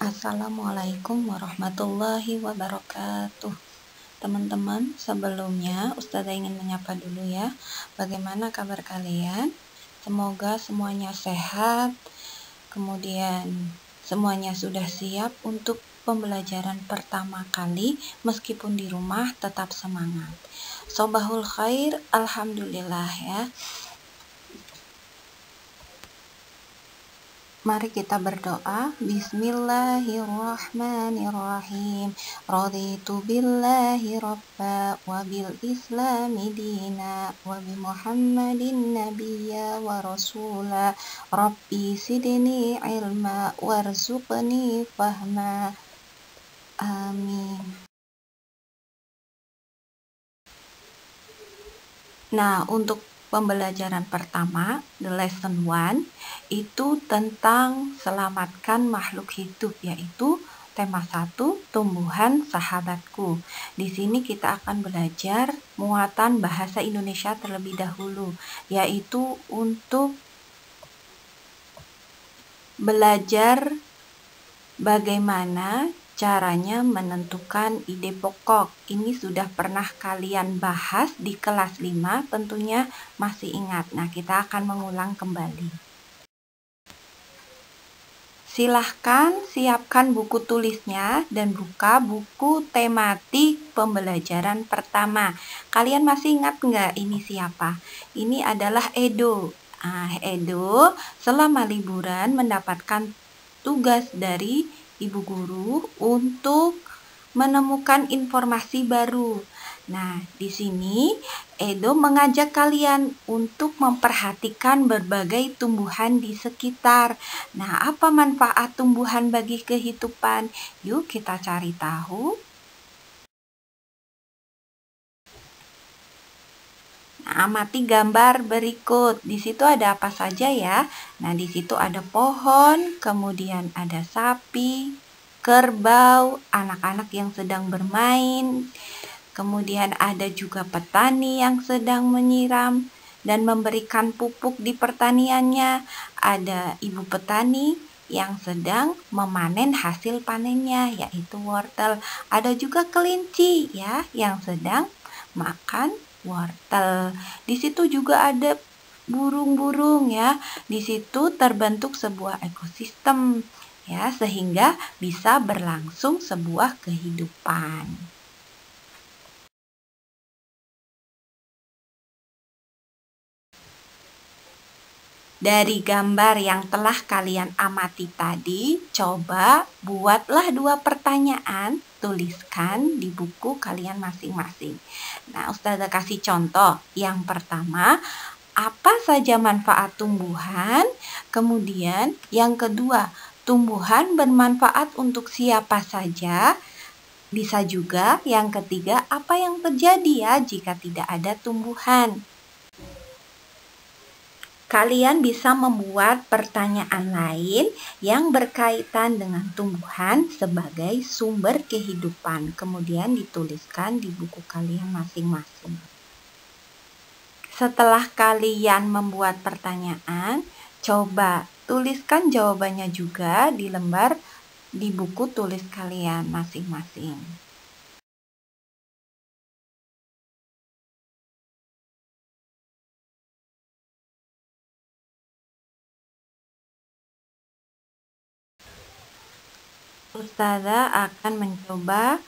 Assalamualaikum warahmatullahi wabarakatuh. Teman-teman, sebelumnya Ustazah ingin menyapa dulu ya. Bagaimana kabar kalian? Semoga semuanya sehat. Kemudian semuanya sudah siap untuk pembelajaran pertama kali. Meskipun di rumah tetap semangat. Sobahul khair, alhamdulillah ya. Mari kita berdoa. Bismillahirrahmanirrahim. Raditu billahi rabba wa bil islami dina wa bi Muhammadin nabiyya wa rasula. Rabbi sidni ilma warzuqni fahma. Amin. Nah, untuk pembelajaran pertama, the lesson 1, itu tentang selamatkan makhluk hidup, yaitu tema 1, tumbuhan sahabatku. Di sini kita akan belajar muatan bahasa Indonesia terlebih dahulu, yaitu untuk belajar bagaimana caranya menentukan ide pokok. Ini sudah pernah kalian bahas di kelas 5, tentunya masih ingat. Nah, kita akan mengulang kembali. Silahkan siapkan buku tulisnya dan buka buku tematik pembelajaran pertama. Kalian masih ingat nggak ini siapa? Ini adalah Edo. Edo selama liburan mendapatkan tugas dari ibu guru untuk menemukan informasi baru. Nah, di sini Edo mengajak kalian untuk memperhatikan berbagai tumbuhan di sekitar. Nah, apa manfaat tumbuhan bagi kehidupan? Yuk kita cari tahu. Nah, amati gambar berikut. Di situ ada apa saja ya? Nah, di situ ada pohon, kemudian ada sapi, kerbau, anak-anak yang sedang bermain. Kemudian ada juga petani yang sedang menyiram dan memberikan pupuk di pertaniannya. Ada ibu petani yang sedang memanen hasil panennya, yaitu wortel. Ada juga kelinci ya yang sedang makan wortel. Di situ juga ada burung-burung ya. Di situ terbentuk sebuah ekosistem ya, sehingga bisa berlangsung sebuah kehidupan. Dari gambar yang telah kalian amati tadi, coba buatlah 2 pertanyaan, tuliskan di buku kalian masing-masing. Nah, Ustazah kasih contoh. Yang pertama, apa saja manfaat tumbuhan? Kemudian yang kedua, tumbuhan bermanfaat untuk siapa saja? Bisa juga yang ketiga, apa yang terjadi ya jika tidak ada tumbuhan? Kalian bisa membuat pertanyaan lain yang berkaitan dengan tumbuhan sebagai sumber kehidupan. Kemudian dituliskan di buku kalian masing-masing. Setelah kalian membuat pertanyaan, coba tuliskan jawabannya juga di lembar di buku tulis kalian masing-masing. Ustazah akan mencoba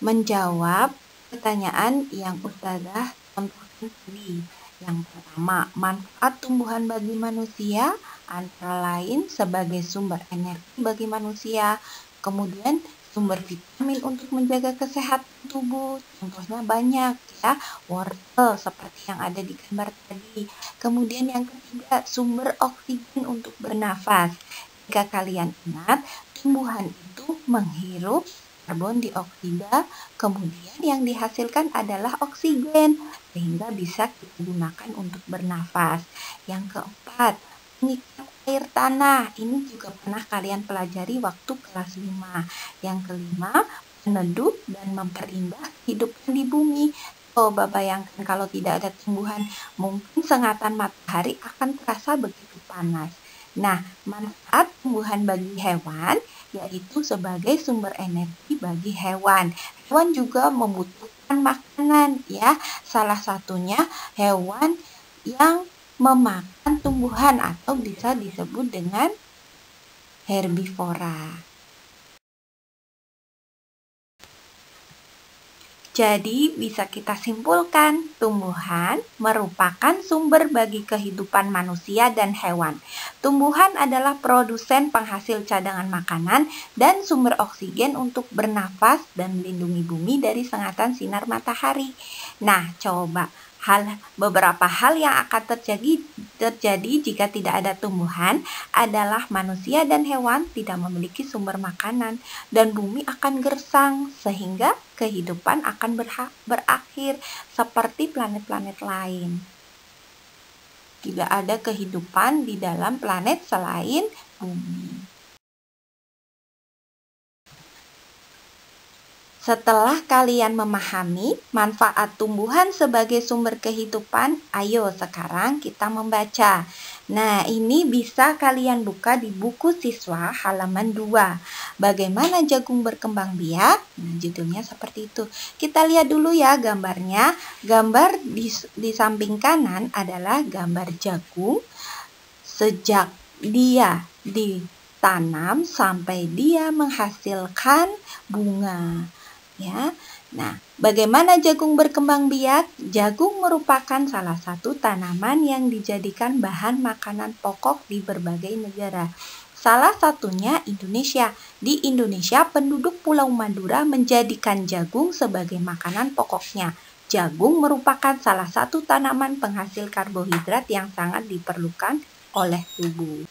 menjawab pertanyaan yang Ustazah contohkan tadi. Yang pertama, manfaat tumbuhan bagi manusia antara lain sebagai sumber energi bagi manusia, kemudian sumber vitamin untuk menjaga kesehatan tubuh, contohnya banyak ya, wortel seperti yang ada di gambar tadi. Kemudian yang ketiga, sumber oksigen untuk bernafas. Jika kalian ingat, tumbuhan itu menghirup karbon dioksida, kemudian yang dihasilkan adalah oksigen, sehingga bisa kita gunakan untuk bernafas. Yang keempat, mengikat air tanah. Ini juga pernah kalian pelajari waktu kelas 5. Yang kelima, meneduh dan memperindah kehidupan di bumi. Coba bayangkan kalau tidak ada tumbuhan, mungkin sengatan matahari akan terasa begitu panas. Nah, manfaat tumbuhan bagi hewan yaitu sebagai sumber energi bagi hewan. Hewan juga membutuhkan makanan ya. Salah satunya hewan yang memakan tumbuhan atau bisa disebut dengan herbivora. Jadi bisa kita simpulkan, tumbuhan merupakan sumber bagi kehidupan manusia dan hewan. Tumbuhan adalah produsen penghasil cadangan makanan dan sumber oksigen untuk bernafas dan melindungi bumi dari sengatan sinar matahari. Nah, coba beberapa hal yang akan terjadi jika tidak ada tumbuhan adalah manusia dan hewan tidak memiliki sumber makanan dan bumi akan gersang sehingga kehidupan akan berakhir seperti planet-planet lain. Tidak ada kehidupan di dalam planet selain bumi. Setelah kalian memahami manfaat tumbuhan sebagai sumber kehidupan, ayo sekarang kita membaca. Nah, ini bisa kalian buka di buku siswa halaman 2. Bagaimana jagung berkembang biak? Nah, judulnya seperti itu. Kita lihat dulu ya gambarnya. Gambar di samping kanan adalah gambar jagung sejak dia ditanam sampai dia menghasilkan bunga. Ya. Nah, bagaimana jagung berkembang biak? Jagung merupakan salah satu tanaman yang dijadikan bahan makanan pokok di berbagai negara. Salah satunya Indonesia. Di Indonesia, penduduk Pulau Madura menjadikan jagung sebagai makanan pokoknya. Jagung merupakan salah satu tanaman penghasil karbohidrat yang sangat diperlukan oleh tubuh.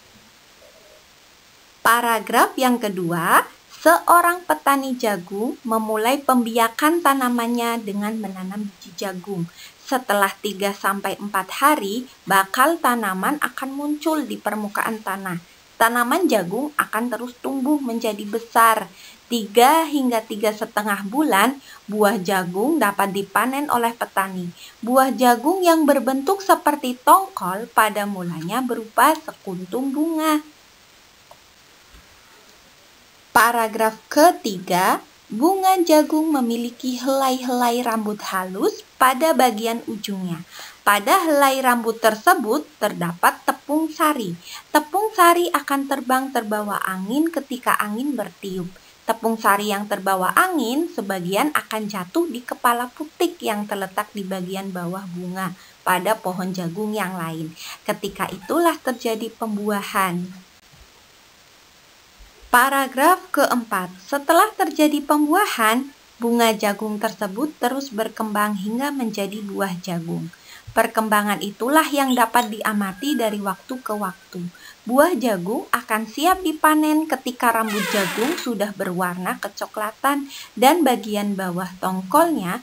Paragraf yang kedua, seorang petani jagung memulai pembiakan tanamannya dengan menanam biji jagung. Setelah 3-4 hari, bakal tanaman akan muncul di permukaan tanah. Tanaman jagung akan terus tumbuh menjadi besar. 3 hingga 3,5 bulan, buah jagung dapat dipanen oleh petani. Buah jagung yang berbentuk seperti tongkol pada mulanya berupa sekuntum bunga. Paragraf ketiga, bunga jagung memiliki helai-helai rambut halus pada bagian ujungnya. Pada helai rambut tersebut terdapat tepung sari. Tepung sari akan terbang terbawa angin ketika angin bertiup. Tepung sari yang terbawa angin sebagian akan jatuh di kepala putik yang terletak di bagian bawah bunga pada pohon jagung yang lain. Ketika itulah terjadi pembuahan. Paragraf keempat, setelah terjadi pembuahan, bunga jagung tersebut terus berkembang hingga menjadi buah jagung. Perkembangan itulah yang dapat diamati dari waktu ke waktu. Buah jagung akan siap dipanen ketika rambut jagung sudah berwarna kecoklatan dan bagian bawah tongkolnya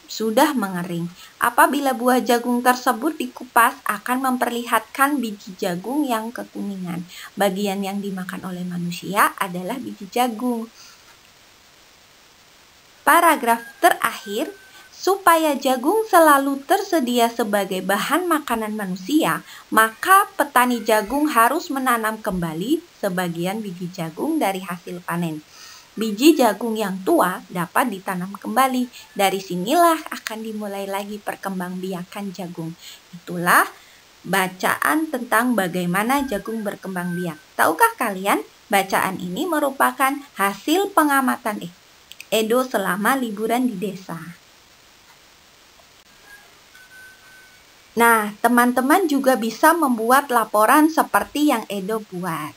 sudah mengering. Apabila buah jagung tersebut dikupas akan memperlihatkan biji jagung yang kekuningan. Bagian yang dimakan oleh manusia adalah biji jagung. Paragraf terakhir, supaya jagung selalu tersedia sebagai bahan makanan manusia, maka petani jagung harus menanam kembali sebagian biji jagung dari hasil panen. Biji jagung yang tua dapat ditanam kembali. Dari sinilah akan dimulai lagi perkembangbiakan jagung. Itulah bacaan tentang bagaimana jagung berkembang biak. Tahukah kalian, bacaan ini merupakan hasil pengamatan Edo selama liburan di desa. Nah, teman-teman juga bisa membuat laporan seperti yang Edo buat.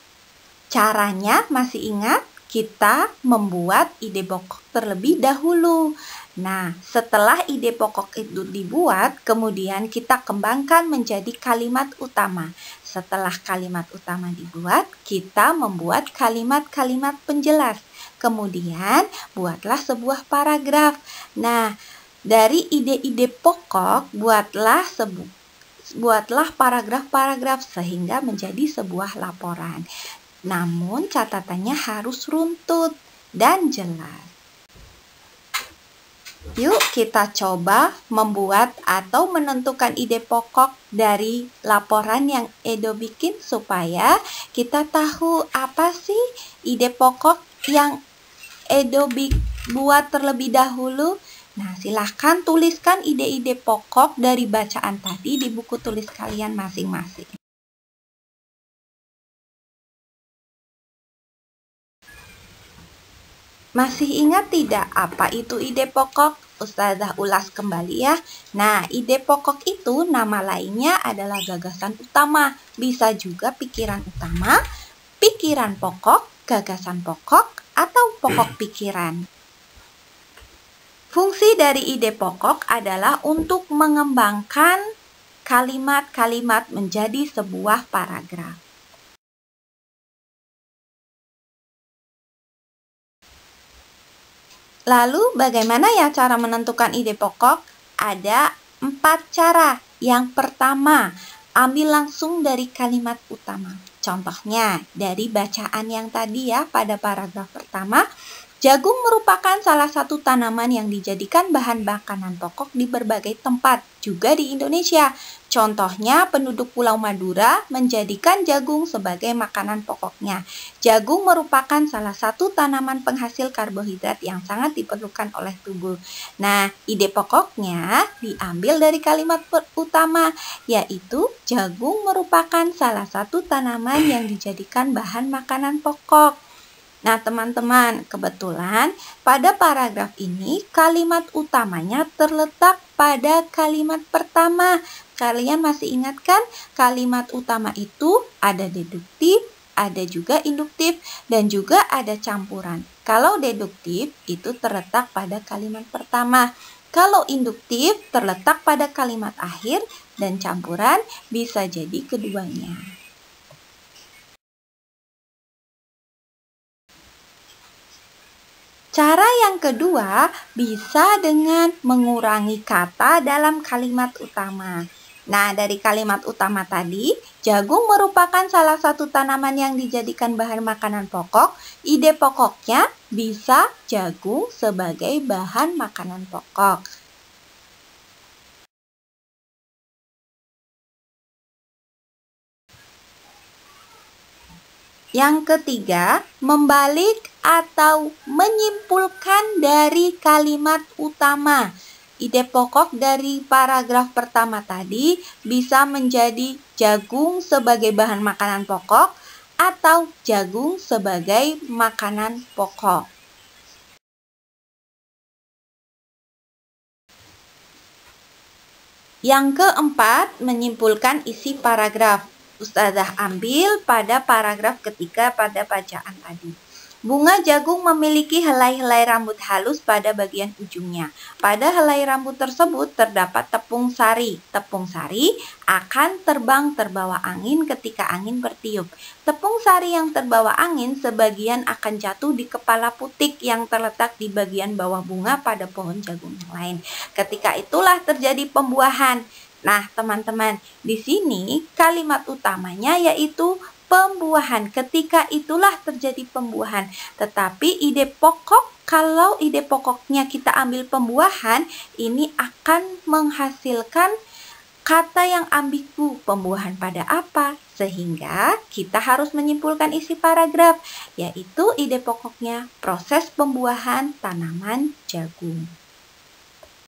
Caranya masih ingat? Kita membuat ide pokok terlebih dahulu. Nah, setelah ide pokok itu dibuat, kemudian kita kembangkan menjadi kalimat utama. Setelah kalimat utama dibuat, kita membuat kalimat-kalimat penjelas. Kemudian, buatlah sebuah paragraf. Nah, dari ide-ide pokok, buatlah paragraf-paragraf sehingga menjadi sebuah laporan. Namun catatannya harus runtut dan jelas. Yuk kita coba membuat atau menentukan ide pokok dari laporan yang Edo bikin supaya kita tahu apa sih ide pokok yang Edo buat terlebih dahulu. Nah, silahkan tuliskan ide-ide pokok dari bacaan tadi di buku tulis kalian masing-masing. Masih ingat tidak apa itu ide pokok? Ustazah ulas kembali ya. Nah, ide pokok itu nama lainnya adalah gagasan utama. Bisa juga pikiran utama, pikiran pokok, gagasan pokok, atau pokok pikiran. Fungsi dari ide pokok adalah untuk mengembangkan kalimat-kalimat menjadi sebuah paragraf. Lalu bagaimana ya cara menentukan ide pokok? Ada 4 cara. Yang pertama, ambil langsung dari kalimat utama. Contohnya dari bacaan yang tadi ya pada paragraf pertama, jagung merupakan salah satu tanaman yang dijadikan bahan makanan pokok di berbagai tempat, juga di Indonesia. Contohnya, penduduk Pulau Madura menjadikan jagung sebagai makanan pokoknya. Jagung merupakan salah satu tanaman penghasil karbohidrat yang sangat diperlukan oleh tubuh. Nah, ide pokoknya diambil dari kalimat utama, yaitu jagung merupakan salah satu tanaman yang dijadikan bahan makanan pokok. Nah, teman-teman, kebetulan pada paragraf ini kalimat utamanya terletak pada kalimat pertama. Kalian masih ingat kan? Kalimat utama itu ada deduktif, ada juga induktif, dan juga ada campuran. Kalau deduktif itu terletak pada kalimat pertama. Kalau induktif terletak pada kalimat akhir, dan campuran bisa jadi keduanya. Cara yang kedua bisa dengan mengurangi kata dalam kalimat utama. Nah, dari kalimat utama tadi, jagung merupakan salah satu tanaman yang dijadikan bahan makanan pokok. Ide pokoknya bisa jagung sebagai bahan makanan pokok. Yang ketiga, membalik atau menyimpulkan dari kalimat utama. Ide pokok dari paragraf pertama tadi bisa menjadi jagung sebagai bahan makanan pokok atau jagung sebagai makanan pokok. Yang keempat, menyimpulkan isi paragraf. Ustazah ambil pada paragraf ketiga pada bacaan tadi. Bunga jagung memiliki helai-helai rambut halus pada bagian ujungnya. Pada helai rambut tersebut terdapat tepung sari. Tepung sari akan terbang terbawa angin ketika angin bertiup. Tepung sari yang terbawa angin sebagian akan jatuh di kepala putik yang terletak di bagian bawah bunga pada pohon jagung yang lain. Ketika itulah terjadi pembuahan. Nah, teman-teman, di sini kalimat utamanya yaitu pembuahan. Ketika itulah terjadi pembuahan. Tetapi ide pokok, kalau ide pokoknya kita ambil pembuahan, ini akan menghasilkan kata yang ambigu. Pembuahan pada apa? Sehingga kita harus menyimpulkan isi paragraf, yaitu ide pokoknya proses pembuahan tanaman jagung.